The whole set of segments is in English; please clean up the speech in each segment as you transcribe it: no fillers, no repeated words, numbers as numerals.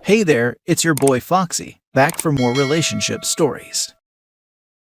Hey there, it's your boy Foxy, back for more relationship stories.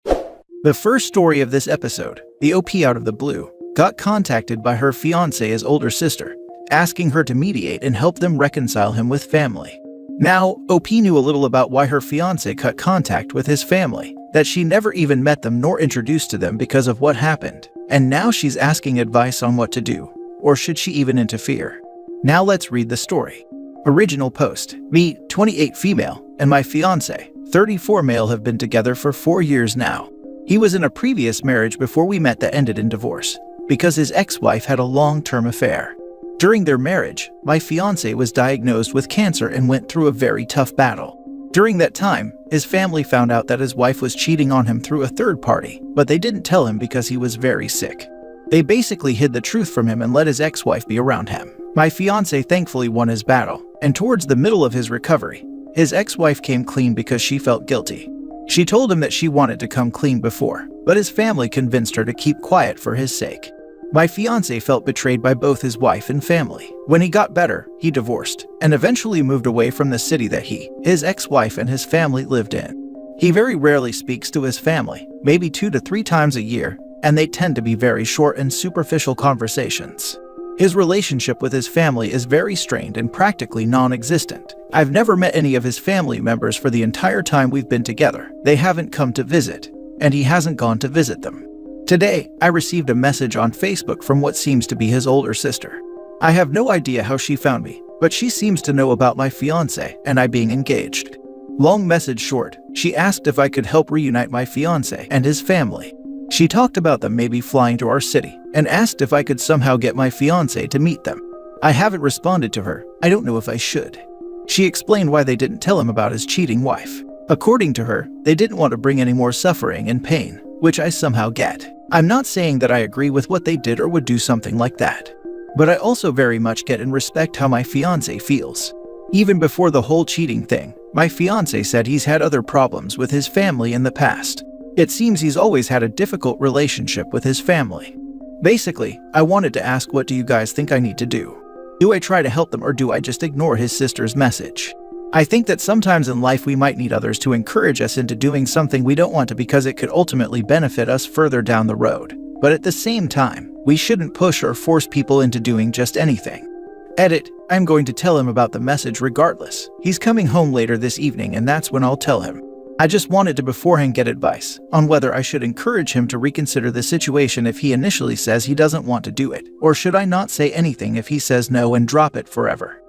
The first story of this episode, the OP out of the blue, got contacted by her fiancé's older sister, asking her to mediate and help them reconcile him with family. Now, OP knew a little about why her fiancé cut contact with his family, that she never even met them nor introduced to them because of what happened, and now she's asking advice on what to do, or should she even interfere? Now let's read the story. Original post: me, 28 female, and my fiancé, 34 male, have been together for 4 years now. He was in a previous marriage before we met that ended in divorce, because his ex-wife had a long-term affair. During their marriage, my fiancé was diagnosed with cancer and went through a very tough battle. During that time, his family found out that his wife was cheating on him through a third party, but they didn't tell him because he was very sick. They basically hid the truth from him and let his ex-wife be around him. My fiancé thankfully won his battle, and towards the middle of his recovery, his ex-wife came clean because she felt guilty. She told him that she wanted to come clean before, but his family convinced her to keep quiet for his sake. My fiancé felt betrayed by both his wife and family. When he got better, he divorced, and eventually moved away from the city that his ex-wife and his family lived in. He very rarely speaks to his family, maybe 2 to 3 times a year, and they tend to be very short and superficial conversations. His relationship with his family is very strained and practically non-existent. I've never met any of his family members for the entire time we've been together. They haven't come to visit, and he hasn't gone to visit them. Today, I received a message on Facebook from what seems to be his older sister. I have no idea how she found me, but she seems to know about my fiancé and I being engaged. Long message short, she asked if I could help reunite my fiancé and his family. She talked about them maybe flying to our city, and asked if I could somehow get my fiancé to meet them. I haven't responded to her. I don't know if I should. She explained why they didn't tell him about his cheating wife. According to her, they didn't want to bring any more suffering and pain, which I somehow get. I'm not saying that I agree with what they did or would do something like that. But I also very much get and respect how my fiancé feels. Even before the whole cheating thing, my fiancé said he's had other problems with his family in the past. It seems he's always had a difficult relationship with his family. Basically, I wanted to ask, what do you guys think I need to do? Do I try to help them or do I just ignore his sister's message? I think that sometimes in life we might need others to encourage us into doing something we don't want to because it could ultimately benefit us further down the road. But at the same time, we shouldn't push or force people into doing just anything. Edit: I'm going to tell him about the message regardless. He's coming home later this evening and that's when I'll tell him. I just wanted to beforehand get advice on whether I should encourage him to reconsider the situation if he initially says he doesn't want to do it, or should I not say anything if he says no and drop it forever.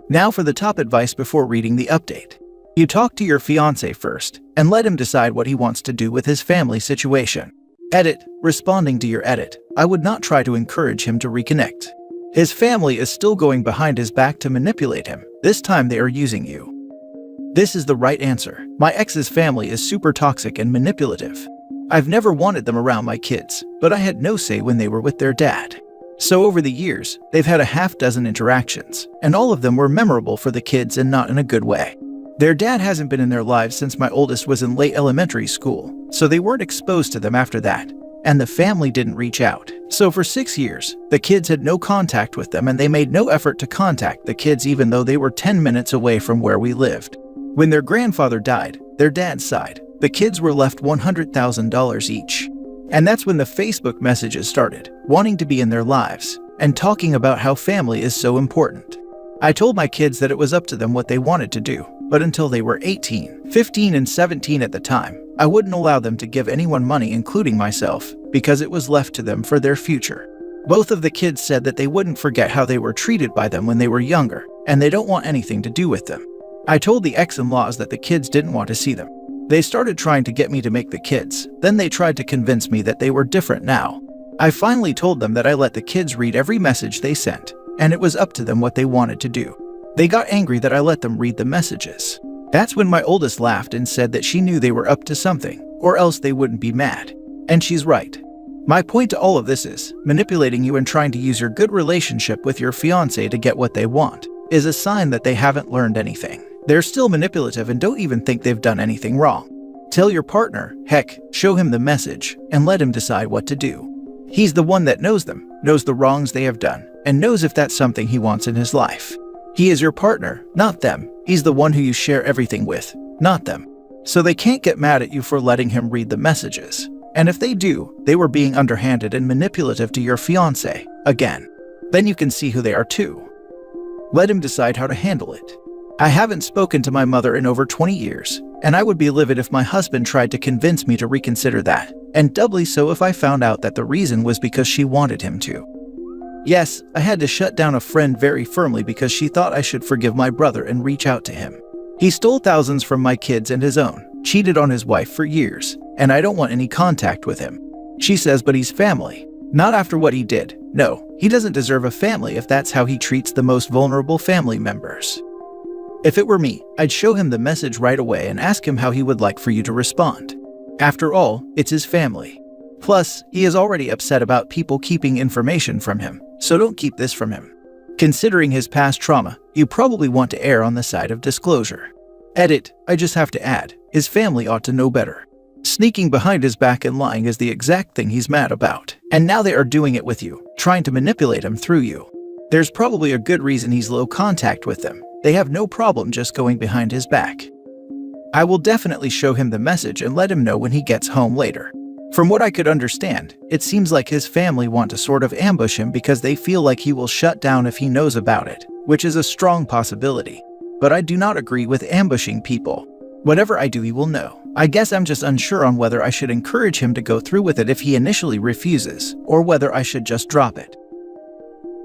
Now for the top advice before reading the update. You talk to your fiancé first, and let him decide what he wants to do with his family situation. Edit: responding to your edit, I would not try to encourage him to reconnect. His family is still going behind his back to manipulate him. This time they are using you. This is the right answer. My ex's family is super toxic and manipulative. I've never wanted them around my kids, but I had no say when they were with their dad. So over the years, they've had a half-dozen interactions, and all of them were memorable for the kids and not in a good way. Their dad hasn't been in their lives since my oldest was in late elementary school, so they weren't exposed to them after that, and the family didn't reach out. So for 6 years, the kids had no contact with them and they made no effort to contact the kids even though they were 10 minutes away from where we lived. When their grandfather died, their dad's side, the kids were left $100,000 each. And that's when the Facebook messages started, wanting to be in their lives, and talking about how family is so important. I told my kids that it was up to them what they wanted to do, but until they were 18, 15 and 17 at the time, I wouldn't allow them to give anyone money, including myself, because it was left to them for their future. Both of the kids said that they wouldn't forget how they were treated by them when they were younger, and they don't want anything to do with them. I told the ex-in-laws that the kids didn't want to see them. They started trying to get me to make the kids, then they tried to convince me that they were different now. I finally told them that I let the kids read every message they sent, and it was up to them what they wanted to do. They got angry that I let them read the messages. That's when my oldest laughed and said that she knew they were up to something, or else they wouldn't be mad. And she's right. My point to all of this is, manipulating you and trying to use your good relationship with your fiancé to get what they want is a sign that they haven't learned anything. They're still manipulative and don't even think they've done anything wrong. Tell your partner, heck, show him the message, and let him decide what to do. He's the one that knows them, knows the wrongs they have done, and knows if that's something he wants in his life. He is your partner, not them. He's the one who you share everything with, not them. So they can't get mad at you for letting him read the messages. And if they do, they were being underhanded and manipulative to your fiancé, again. Then you can see who they are too. Let him decide how to handle it. I haven't spoken to my mother in over 20 years, and I would be livid if my husband tried to convince me to reconsider that, and doubly so if I found out that the reason was because she wanted him to. Yes, I had to shut down a friend very firmly because she thought I should forgive my brother and reach out to him. He stole thousands from my kids and his own, cheated on his wife for years, and I don't want any contact with him. She says, but he's family. Not after what he did. No, he doesn't deserve a family if that's how he treats the most vulnerable family members. If it were me, I'd show him the message right away and ask him how he would like for you to respond. After all, it's his family. Plus, he is already upset about people keeping information from him, so don't keep this from him. Considering his past trauma, you probably want to err on the side of disclosure. Edit, I just have to add, his family ought to know better. Sneaking behind his back and lying is the exact thing he's mad about. And now they are doing it with you, trying to manipulate him through you. There's probably a good reason he's low contact with them. They have no problem just going behind his back. I will definitely show him the message and let him know when he gets home later. From what I could understand, it seems like his family want to sort of ambush him because they feel like he will shut down if he knows about it, which is a strong possibility. But I do not agree with ambushing people. Whatever I do, he will know. I guess I'm just unsure on whether I should encourage him to go through with it if he initially refuses, or whether I should just drop it.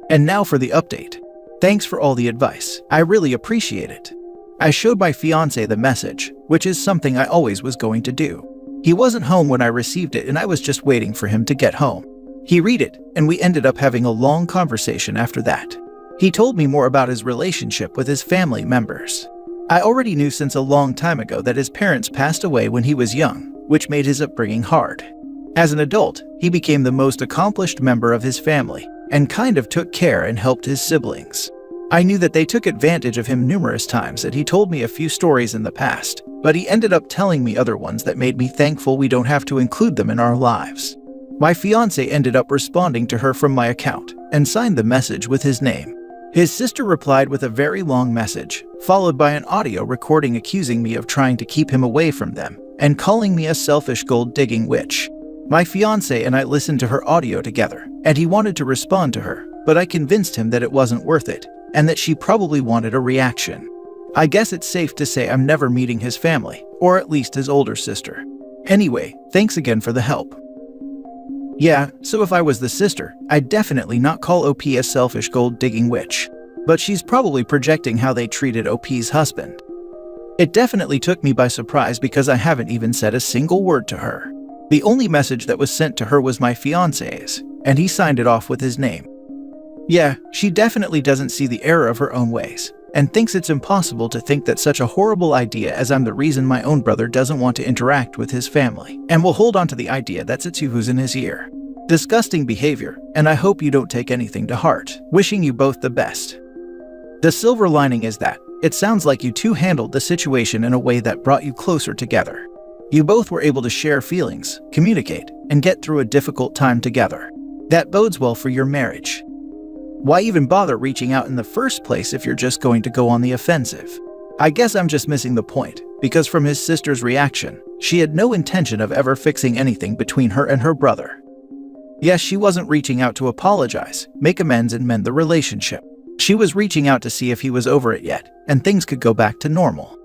And now for the update. Thanks for all the advice. I really appreciate it. I showed my fiancé the message, which is something I always was going to do. He wasn't home when I received it and I was just waiting for him to get home. He read it, and we ended up having a long conversation after that. He told me more about his relationship with his family members. I already knew since a long time ago that his parents passed away when he was young, which made his upbringing hard. As an adult, he became the most accomplished member of his family, and kind of took care and helped his siblings. I knew that they took advantage of him numerous times, and he told me a few stories in the past, but he ended up telling me other ones that made me thankful we don't have to include them in our lives. My fiancé ended up responding to her from my account, and signed the message with his name. His sister replied with a very long message, followed by an audio recording accusing me of trying to keep him away from them, and calling me a selfish gold-digging witch. My fiancé and I listened to her audio together, and he wanted to respond to her, but I convinced him that it wasn't worth it, and that she probably wanted a reaction. I guess it's safe to say I'm never meeting his family, or at least his older sister. Anyway, thanks again for the help. Yeah, so if I was the sister, I'd definitely not call OP a selfish gold-digging witch. But she's probably projecting how they treated OP's husband. It definitely took me by surprise because I haven't even said a single word to her. The only message that was sent to her was my fiancé's, and he signed it off with his name. Yeah, she definitely doesn't see the error of her own ways, and thinks it's impossible to think that such a horrible idea as I'm the reason my own brother doesn't want to interact with his family, and will hold on to the idea that's it's who's in his ear. Disgusting behavior, and I hope you don't take anything to heart. Wishing you both the best. The silver lining is that it sounds like you two handled the situation in a way that brought you closer together. You both were able to share feelings, communicate, and get through a difficult time together. That bodes well for your marriage. Why even bother reaching out in the first place if you're just going to go on the offensive? I guess I'm just missing the point, because from his sister's reaction, she had no intention of ever fixing anything between her and her brother. Yes, she wasn't reaching out to apologize, make amends, and mend the relationship. She was reaching out to see if he was over it yet, and things could go back to normal.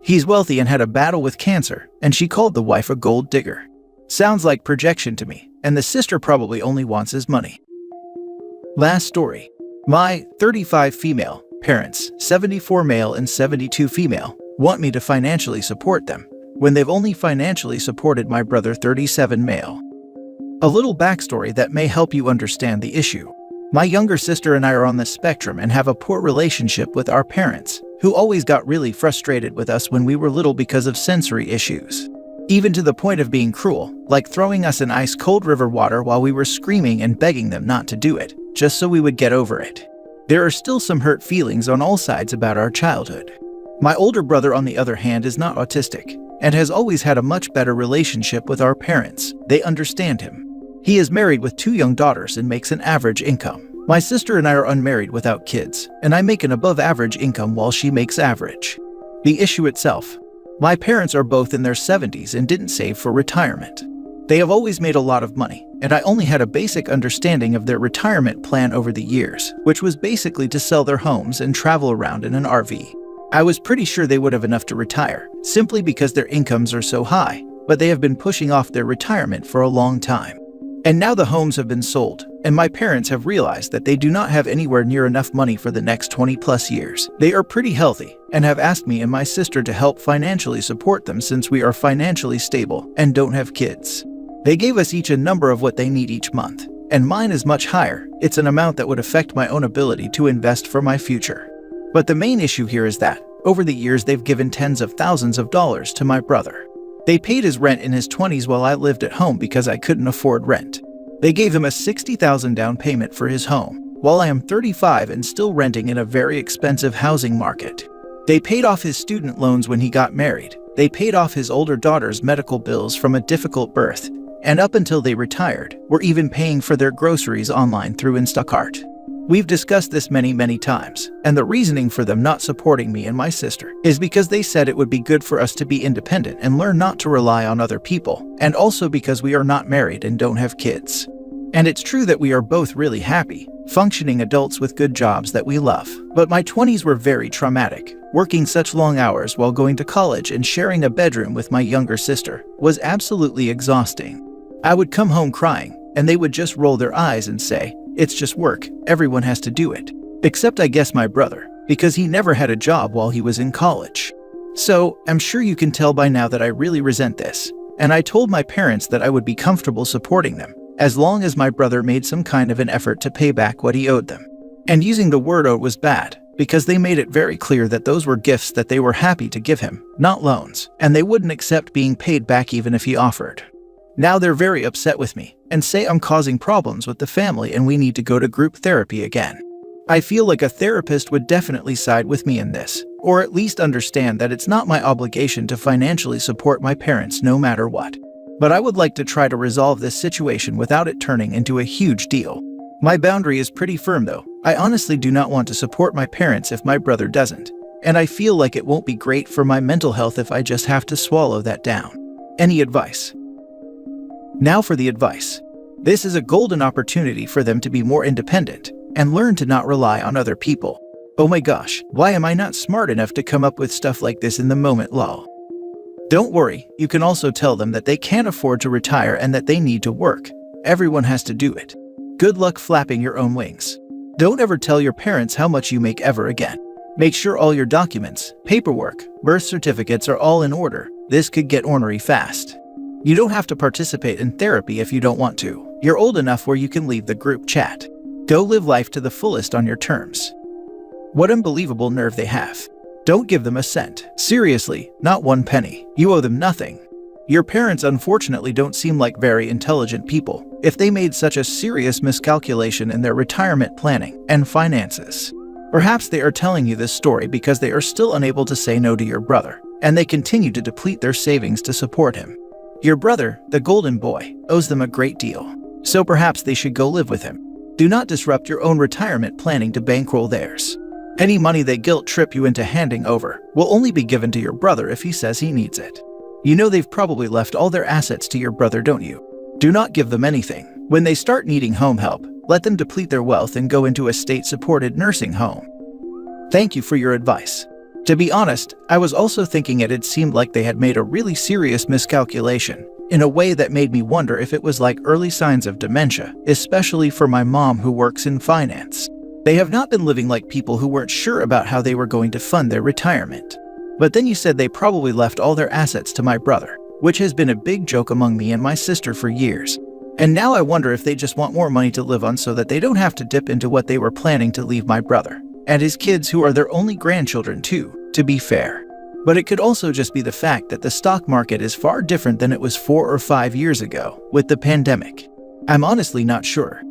He's wealthy and had a battle with cancer, and she called the wife a gold digger. Sounds like projection to me, and the sister probably only wants his money. Last story. My 35 female parents, 74 male and 72 female, want me to financially support them, when they've only financially supported my brother 37 male. A little backstory that may help you understand the issue. My younger sister and I are on the spectrum and have a poor relationship with our parents, who always got really frustrated with us when we were little because of sensory issues. Even to the point of being cruel, like throwing us in ice-cold river water while we were screaming and begging them not to do it, just so we would get over it. There are still some hurt feelings on all sides about our childhood. My older brother, on the other hand, is not autistic, and has always had a much better relationship with our parents. They understand him. He is married with 2 young daughters and makes an average income. My sister and I are unmarried without kids, and I make an above-average income while she makes average. The issue itself. My parents are both in their 70s and didn't save for retirement. They have always made a lot of money, and I only had a basic understanding of their retirement plan over the years, which was basically to sell their homes and travel around in an RV. I was pretty sure they would have enough to retire, simply because their incomes are so high, but they have been pushing off their retirement for a long time. And now the homes have been sold, and my parents have realized that they do not have anywhere near enough money for the next 20+ years. They are pretty healthy, and have asked me and my sister to help financially support them since we are financially stable and don't have kids. They gave us each a number of what they need each month, and mine is much higher. It's an amount that would affect my own ability to invest for my future. But the main issue here is that, over the years they've given tens of thousands of dollars to my brother. They paid his rent in his 20s while I lived at home because I couldn't afford rent. They gave him a $60,000 down payment for his home, while I am 35 and still renting in a very expensive housing market. They paid off his student loans when he got married. They paid off his older daughter's medical bills from a difficult birth, and up until they retired, were even paying for their groceries online through Instacart. We've discussed this many times, and the reasoning for them not supporting me and my sister is because they said it would be good for us to be independent and learn not to rely on other people, and also because we are not married and don't have kids. And it's true that we are both really happy, functioning adults with good jobs that we love. But my 20s were very traumatic. Working such long hours while going to college and sharing a bedroom with my younger sister was absolutely exhausting. I would come home crying, and they would just roll their eyes and say, "It's just work, everyone has to do it." Except I guess my brother, because he never had a job while he was in college. So, I'm sure you can tell by now that I really resent this, and I told my parents that I would be comfortable supporting them, as long as my brother made some kind of an effort to pay back what he owed them. And using the word owed was bad, because they made it very clear that those were gifts that they were happy to give him, not loans, and they wouldn't accept being paid back even if he offered. Now they're very upset with me, and say I'm causing problems with the family and we need to go to group therapy again. I feel like a therapist would definitely side with me in this, or at least understand that it's not my obligation to financially support my parents no matter what. But I would like to try to resolve this situation without it turning into a huge deal. My boundary is pretty firm though. I honestly do not want to support my parents if my brother doesn't, and I feel like it won't be great for my mental health if I just have to swallow that down. Any advice? Now for the advice. This is a golden opportunity for them to be more independent and learn to not rely on other people. Oh my gosh, why am I not smart enough to come up with stuff like this in the moment, lol. Don't worry, you can also tell them that they can't afford to retire and that they need to work. Everyone has to do it. Good luck flapping your own wings. Don't ever tell your parents how much you make ever again. Make sure all your documents, paperwork, birth certificates are all in order. This could get ornery fast. You don't have to participate in therapy if you don't want to. You're old enough where you can leave the group chat. Go live life to the fullest on your terms. What unbelievable nerve they have. Don't give them a cent. Seriously, not one penny. You owe them nothing. Your parents unfortunately don't seem like very intelligent people if they made such a serious miscalculation in their retirement planning and finances. Perhaps they are telling you this story because they are still unable to say no to your brother, and they continue to deplete their savings to support him. Your brother, the golden boy, owes them a great deal, so perhaps they should go live with him. Do not disrupt your own retirement planning to bankroll theirs. Any money they guilt trip you into handing over will only be given to your brother if he says he needs it. You know they've probably left all their assets to your brother, don't you? Do not give them anything. When they start needing home help, let them deplete their wealth and go into a state-supported nursing home. Thank you for your advice. To be honest, I was also thinking it seemed like they had made a really serious miscalculation, in a way that made me wonder if it was like early signs of dementia, especially for my mom who works in finance. They have not been living like people who weren't sure about how they were going to fund their retirement. But then you said they probably left all their assets to my brother, which has been a big joke among me and my sister for years. And now I wonder if they just want more money to live on so that they don't have to dip into what they were planning to leave my brother. And his kids, who are their only grandchildren too, to be fair. But it could also just be the fact that the stock market is far different than it was 4 or 5 years ago, with the pandemic. I'm honestly not sure.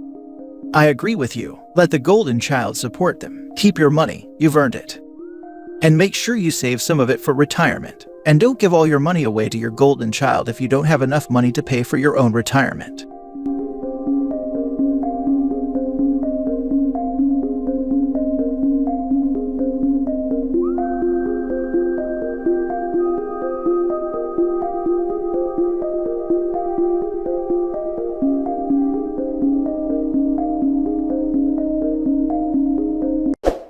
I agree with you. Let the golden child support them. Keep your money, you've earned it. And make sure you save some of it for retirement. And don't give all your money away to your golden child if you don't have enough money to pay for your own retirement.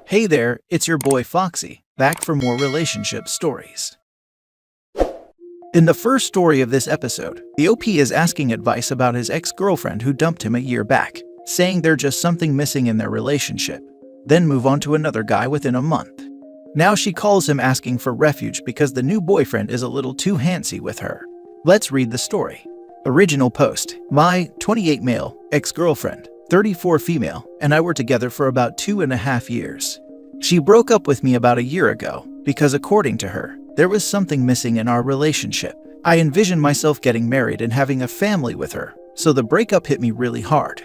Hey there, it's your boy Foxy, back for more relationship stories. In the first story of this episode, the OP is asking advice about his ex-girlfriend who dumped him a year back, saying there's just something missing in their relationship, then move on to another guy within a month. Now she calls him asking for refuge because the new boyfriend is a little too handsy with her. Let's read the story. Original post: my 28 male, ex-girlfriend, 34 female, and I were together for about 2.5 years. She broke up with me about a year ago because, according to her, there was something missing in our relationship. I envisioned myself getting married and having a family with her, so the breakup hit me really hard.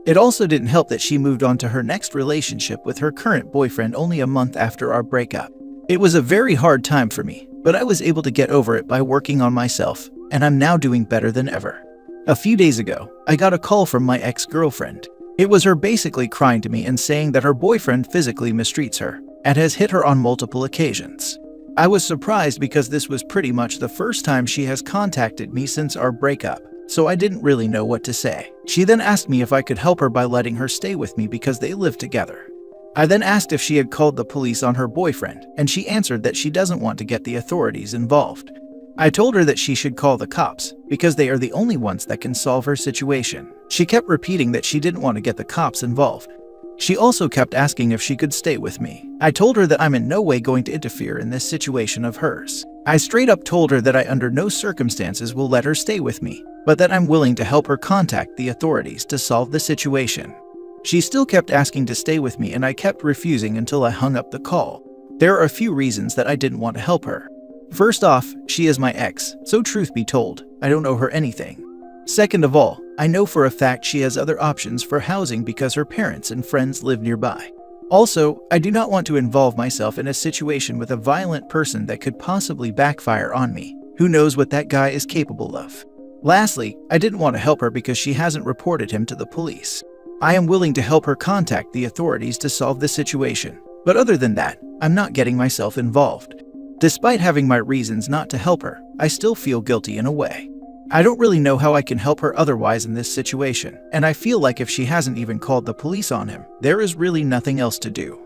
It also didn't help that she moved on to her next relationship with her current boyfriend only a month after our breakup. It was a very hard time for me, but I was able to get over it by working on myself, and I'm now doing better than ever. A few days ago, I got a call from my ex-girlfriend. It was her basically crying to me and saying that her boyfriend physically mistreats her and has hit her on multiple occasions. I was surprised because this was pretty much the first time she has contacted me since our breakup, so I didn't really know what to say. She then asked me if I could help her by letting her stay with me because they live together. I then asked if she had called the police on her boyfriend, and she answered that she doesn't want to get the authorities involved. I told her that she should call the cops because they are the only ones that can solve her situation. She kept repeating that she didn't want to get the cops involved. She also kept asking if she could stay with me. I told her that I'm in no way going to interfere in this situation of hers. I straight up told her that I under no circumstances will let her stay with me, but that I'm willing to help her contact the authorities to solve the situation. She still kept asking to stay with me and I kept refusing until I hung up the call. There are a few reasons that I didn't want to help her. First off, she is my ex, so truth be told, I don't owe her anything. Second of all, I know for a fact she has other options for housing because her parents and friends live nearby. Also, I do not want to involve myself in a situation with a violent person that could possibly backfire on me. Who knows what that guy is capable of? Lastly, I didn't want to help her because she hasn't reported him to the police. I am willing to help her contact the authorities to solve the situation, but other than that, I'm not getting myself involved. Despite having my reasons not to help her, I still feel guilty in a way. I don't really know how I can help her otherwise in this situation, and I feel like if she hasn't even called the police on him, there is really nothing else to do.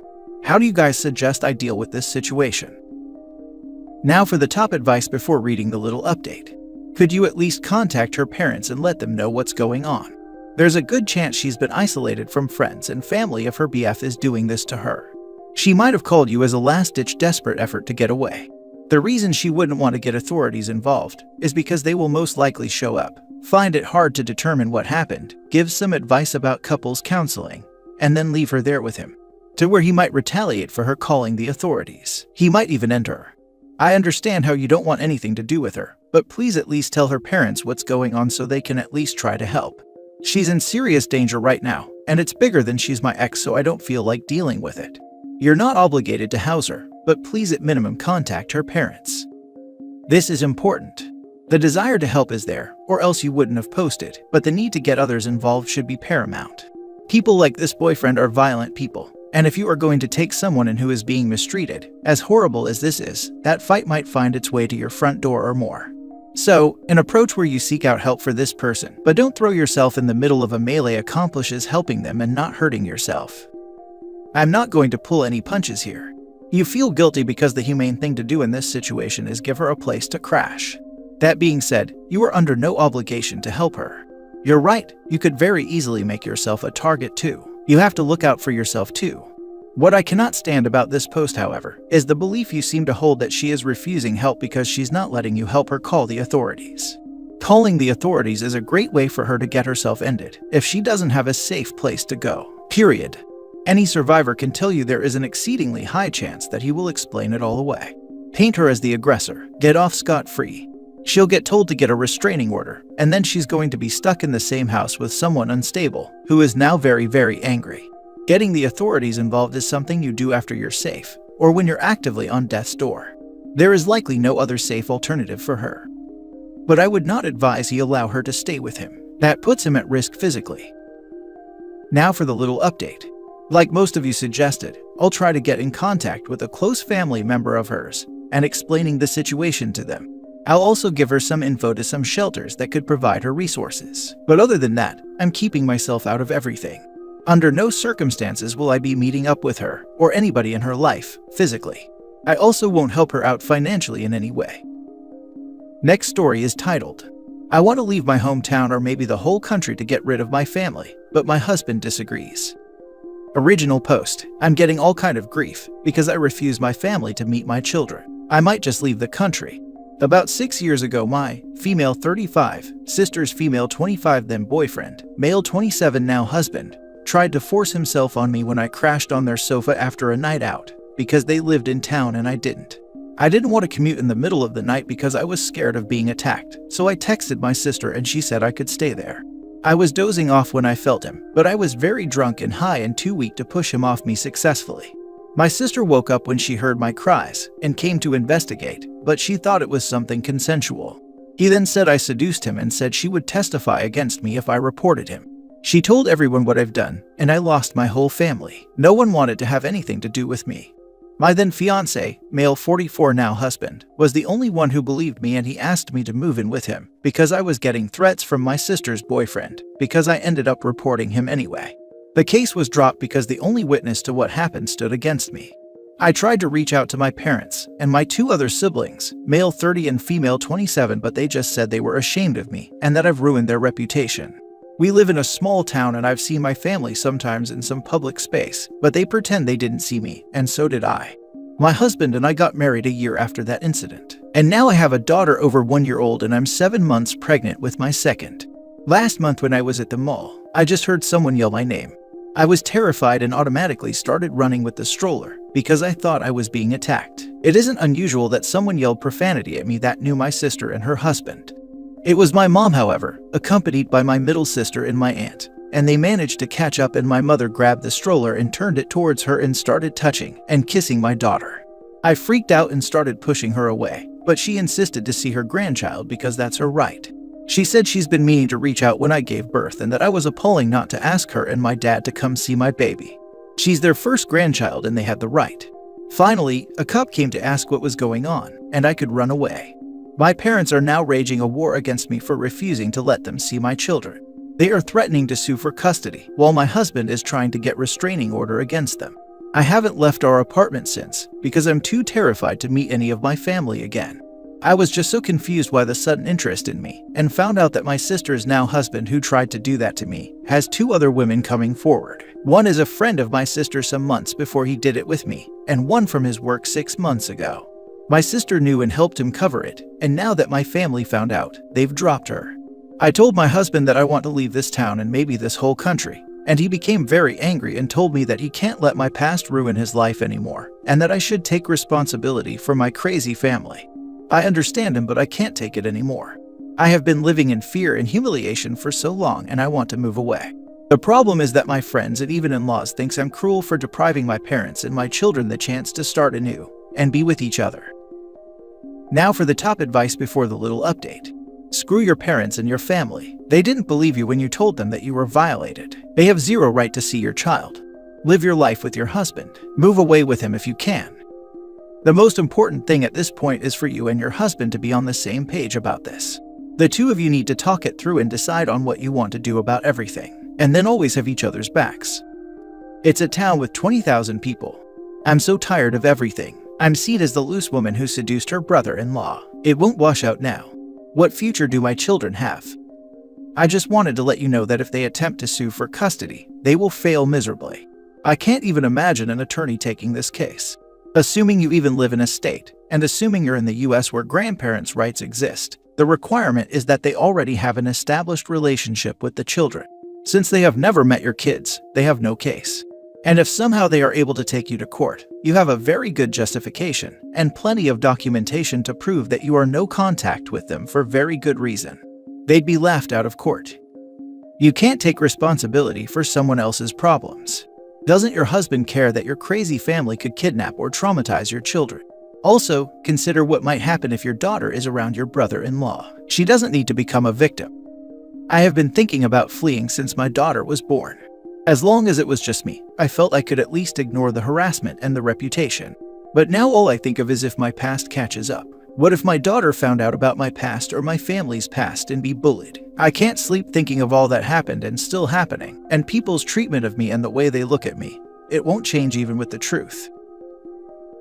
How do you guys suggest I deal with this situation? Now for the top advice before reading the little update. Could you at least contact her parents and let them know what's going on? There's a good chance she's been isolated from friends and family if her BF is doing this to her. She might have called you as a last-ditch desperate effort to get away. The reason she wouldn't want to get authorities involved is because they will most likely show up, find it hard to determine what happened, give some advice about couples counseling, and then leave her there with him, to where he might retaliate for her calling the authorities. He might even end her. I understand how you don't want anything to do with her, but please at least tell her parents what's going on so they can at least try to help. She's in serious danger right now, and it's bigger than she's my ex, so I don't feel like dealing with it. You're not obligated to house her, but please at minimum contact her parents. This is important. The desire to help is there, or else you wouldn't have posted, but the need to get others involved should be paramount. People like this boyfriend are violent people, and if you are going to take someone in who is being mistreated, as horrible as this is, that fight might find its way to your front door or more. So, an approach where you seek out help for this person, but don't throw yourself in the middle of a melee accomplishes helping them and not hurting yourself. I'm not going to pull any punches here. You feel guilty because the humane thing to do in this situation is give her a place to crash. That being said, you are under no obligation to help her. You're right, you could very easily make yourself a target too. You have to look out for yourself too. What I cannot stand about this post, however, is the belief you seem to hold that she is refusing help because she's not letting you help her call the authorities. Calling the authorities is a great way for her to get herself ended if she doesn't have a safe place to go. Period. Any survivor can tell you there is an exceedingly high chance that he will explain it all away. Paint her as the aggressor, get off scot-free. She'll get told to get a restraining order, and then she's going to be stuck in the same house with someone unstable, who is now very, very angry. Getting the authorities involved is something you do after you're safe, or when you're actively on death's door. There is likely no other safe alternative for her. But I would not advise he allow her to stay with him. That puts him at risk physically. Now for the little update. Like most of you suggested, I'll try to get in contact with a close family member of hers and explaining the situation to them. I'll also give her some info to some shelters that could provide her resources. But other than that, I'm keeping myself out of everything. Under no circumstances will I be meeting up with her or anybody in her life physically. I also won't help her out financially in any way. Next story is titled, I want to leave my hometown or maybe the whole country to get rid of my family, but my husband disagrees. Original post, I'm getting all kind of grief because I refuse my family to meet my children. I might just leave the country. About 6 years ago, my female 35, sister's female 25 then boyfriend, male 27 now husband, tried to force himself on me when I crashed on their sofa after a night out because they lived in town and I didn't. I didn't want to commute in the middle of the night because I was scared of being attacked, so I texted my sister and she said I could stay there. I was dozing off when I felt him, but I was very drunk and high and too weak to push him off me successfully. My sister woke up when she heard my cries and came to investigate, but she thought it was something consensual. He then said I seduced him and said she would testify against me if I reported him. She told everyone what I've done, and I lost my whole family. No one wanted to have anything to do with me. My then fiancé, male 44 now husband, was the only one who believed me and he asked me to move in with him because I was getting threats from my sister's boyfriend because I ended up reporting him anyway. The case was dropped because the only witness to what happened stood against me. I tried to reach out to my parents and my 2 other siblings, male 30 and female 27, but they just said they were ashamed of me and that I've ruined their reputation. We live in a small town and I've seen my family sometimes in some public space, but they pretend they didn't see me, and so did I. My husband and I got married a year after that incident, and now I have a daughter over 1 year old and I'm 7 months pregnant with my second. Last month when I was at the mall, I just heard someone yell my name. I was terrified and automatically started running with the stroller because I thought I was being attacked. It isn't unusual that someone yelled profanity at me that knew my sister and her husband. It was my mom, however, accompanied by my middle sister and my aunt, and they managed to catch up and my mother grabbed the stroller and turned it towards her and started touching and kissing my daughter. I freaked out and started pushing her away, but she insisted to see her grandchild because that's her right. She said she's been meaning to reach out when I gave birth and that I was appalling not to ask her and my dad to come see my baby. She's their first grandchild and they had the right. Finally, a cop came to ask what was going on, and I could run away. My parents are now waging a war against me for refusing to let them see my children. They are threatening to sue for custody, while my husband is trying to get restraining order against them. I haven't left our apartment since, because I'm too terrified to meet any of my family again. I was just so confused by the sudden interest in me, and found out that my sister's now husband who tried to do that to me has 2 other women coming forward. One is a friend of my sister some months before he did it with me, and one from his work 6 months ago. My sister knew and helped him cover it, and now that my family found out, they've dropped her. I told my husband that I want to leave this town and maybe this whole country, and he became very angry and told me that he can't let my past ruin his life anymore, and that I should take responsibility for my crazy family. I understand him, but I can't take it anymore. I have been living in fear and humiliation for so long and I want to move away. The problem is that my friends and even in-laws thinks I'm cruel for depriving my parents and my children the chance to start anew and be with each other. Now for the top advice before the little update. Screw your parents and your family. They didn't believe you when you told them that you were violated. They have zero right to see your child. Live your life with your husband. Move away with him if you can. The most important thing at this point is for you and your husband to be on the same page about this. The 2 of you need to talk it through and decide on what you want to do about everything, and then always have each other's backs. It's a town with 20,000 people. I'm so tired of everything. I'm seen as the loose woman who seduced her brother-in-law. It won't wash out now. What future do my children have? I just wanted to let you know that if they attempt to sue for custody, they will fail miserably. I can't even imagine an attorney taking this case. Assuming you even live in a state, and assuming you're in the US where grandparents' rights exist, the requirement is that they already have an established relationship with the children. Since they have never met your kids, they have no case. And if somehow they are able to take you to court, you have a very good justification and plenty of documentation to prove that you are no contact with them for very good reason. They'd be laughed out of court. You can't take responsibility for someone else's problems. Doesn't your husband care that your crazy family could kidnap or traumatize your children? Also, consider what might happen if your daughter is around your brother-in-law. She doesn't need to become a victim. I have been thinking about fleeing since my daughter was born. As long as it was just me, I felt I could at least ignore the harassment and the reputation. But now all I think of is if my past catches up, What if my daughter found out about my past or my family's past and be bullied? I can't sleep thinking of all that happened and still happening, and people's treatment of me and the way they look at me. It won't change even with the truth.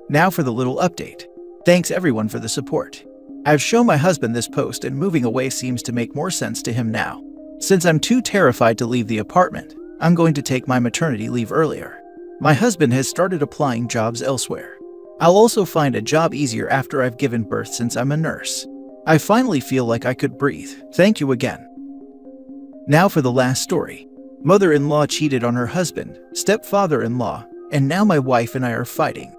Now for the little update. Thanks everyone for the support. I've shown my husband this post and moving away seems to make more sense to him now. Since I'm too terrified to leave the apartment, I'm going to take my maternity leave earlier. My husband has started applying jobs elsewhere. I'll also find a job easier after I've given birth since I'm a nurse. I finally feel like I could breathe. Thank you again. Now for the last story. Mother-in-law cheated on her husband, stepfather-in-law, and now my wife and I are fighting.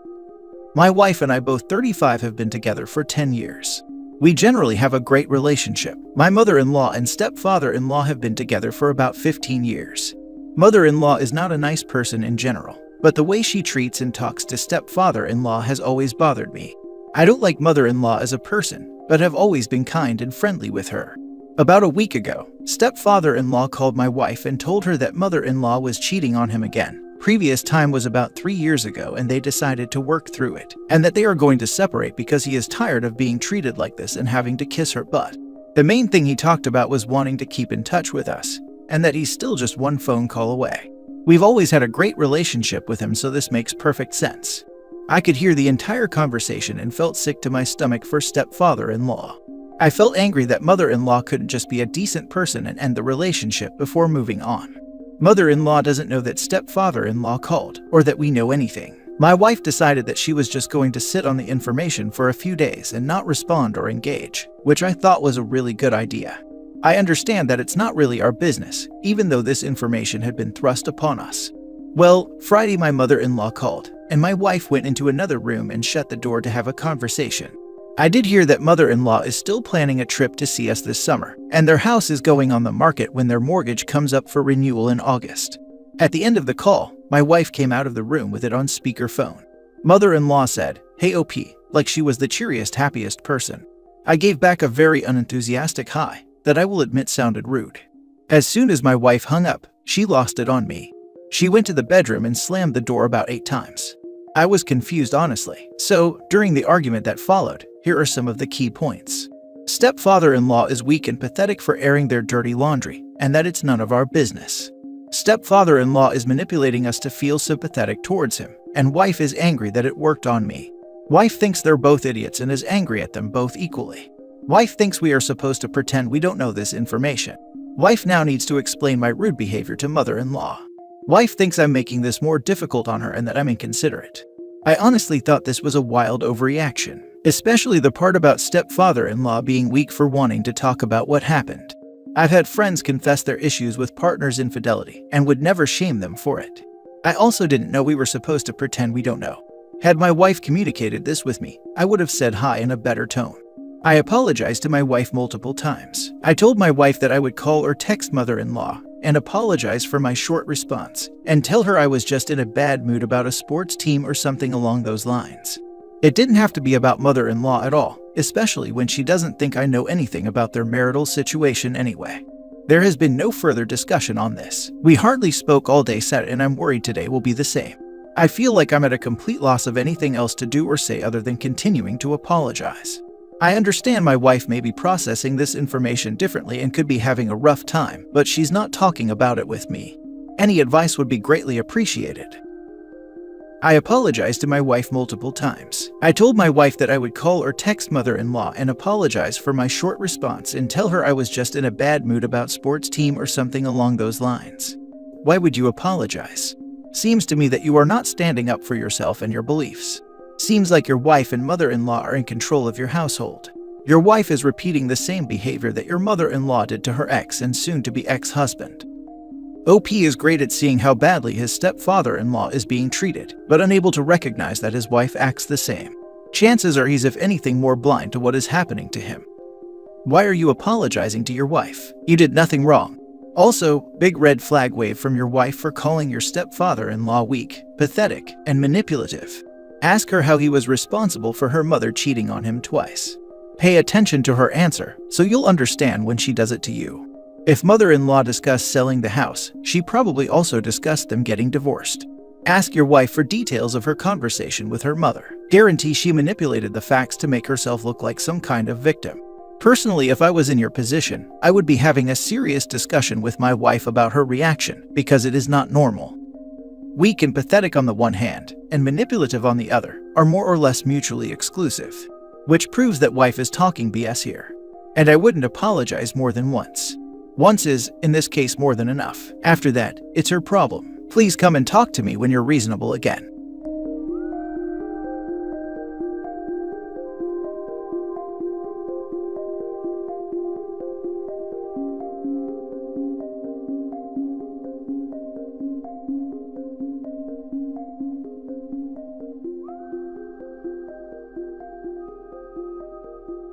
My wife and I, both 35, have been together for 10 years. We generally have a great relationship. My mother-in-law and stepfather-in-law have been together for about 15 years. Mother-in-law is not a nice person in general, but the way she treats and talks to stepfather-in-law has always bothered me. I don't like mother-in-law as a person, but have always been kind and friendly with her. About a week ago, stepfather-in-law called my wife and told her that mother-in-law was cheating on him again. Previous time was about 3 years ago and they decided to work through it, and that they are going to separate because he is tired of being treated like this and having to kiss her butt. The main thing he talked about was wanting to keep in touch with us, and that he's still just one phone call away. We've always had a great relationship with him, so this makes perfect sense. I could hear the entire conversation and felt sick to my stomach for stepfather-in-law. I felt angry that mother-in-law couldn't just be a decent person and end the relationship before moving on. Mother-in-law doesn't know that stepfather-in-law called, or that we know anything. My wife decided that she was just going to sit on the information for a few days and not respond or engage, which I thought was a really good idea. I understand that it's not really our business, even though this information had been thrust upon us. Well, Friday my mother-in-law called, and my wife went into another room and shut the door to have a conversation. I did hear that mother-in-law is still planning a trip to see us this summer, and their house is going on the market when their mortgage comes up for renewal in August. At the end of the call, my wife came out of the room with it on speakerphone. Mother-in-law said, "Hey OP," like she was the cheeriest, happiest person. I gave back a very unenthusiastic hi that I will admit sounded rude. As soon as my wife hung up, she lost it on me. She went to the bedroom and slammed the door about 8 times. I was confused, honestly. So, during the argument that followed, here are some of the key points. Stepfather-in-law is weak and pathetic for airing their dirty laundry, and that it's none of our business. Stepfather-in-law is manipulating us to feel sympathetic towards him, and wife is angry that it worked on me. Wife thinks they're both idiots and is angry at them both equally. Wife thinks we are supposed to pretend we don't know this information. Wife now needs to explain my rude behavior to mother-in-law. Wife thinks I'm making this more difficult on her and that I'm inconsiderate. I honestly thought this was a wild overreaction, especially the part about stepfather-in-law being weak for wanting to talk about what happened. I've had friends confess their issues with partners' infidelity and would never shame them for it. I also didn't know we were supposed to pretend we don't know. Had my wife communicated this with me, I would have said hi in a better tone. I apologized to my wife multiple times. I told my wife that I would call or text mother-in-law and apologize for my short response, and tell her I was just in a bad mood about a sports team or something along those lines. It didn't have to be about mother-in-law at all, especially when she doesn't think I know anything about their marital situation anyway. There has been no further discussion on this. We hardly spoke all day Saturday, and I'm worried today will be the same. I feel like I'm at a complete loss of anything else to do or say other than continuing to apologize. I understand my wife may be processing this information differently and could be having a rough time, but she's not talking about it with me. Any advice would be greatly appreciated. I apologized to my wife multiple times. I told my wife that I would call or text mother-in-law and apologize for my short response and tell her I was just in a bad mood about sports team or something along those lines. Why would you apologize? Seems to me that you are not standing up for yourself and your beliefs. Seems like your wife and mother-in-law are in control of your household. Your wife is repeating the same behavior that your mother-in-law did to her ex and soon-to-be ex-husband. OP is great at seeing how badly his stepfather-in-law is being treated, but unable to recognize that his wife acts the same. Chances are he's, if anything, more blind to what is happening to him. Why are you apologizing to your wife? You did nothing wrong. Also, big red flag wave from your wife for calling your stepfather-in-law weak, pathetic, and manipulative. Ask her how he was responsible for her mother cheating on him twice. Pay attention to her answer, so you'll understand when she does it to you. If mother-in-law discussed selling the house, she probably also discussed them getting divorced. Ask your wife for details of her conversation with her mother. Guarantee she manipulated the facts to make herself look like some kind of victim. Personally, if I was in your position, I would be having a serious discussion with my wife about her reaction because it is not normal. Weak and pathetic on the one hand, and manipulative on the other, are more or less mutually exclusive. Which proves that wife is talking BS here. And I wouldn't apologize more than once. Once is, in this case, more than enough. After that, it's her problem. Please come and talk to me when you're reasonable again.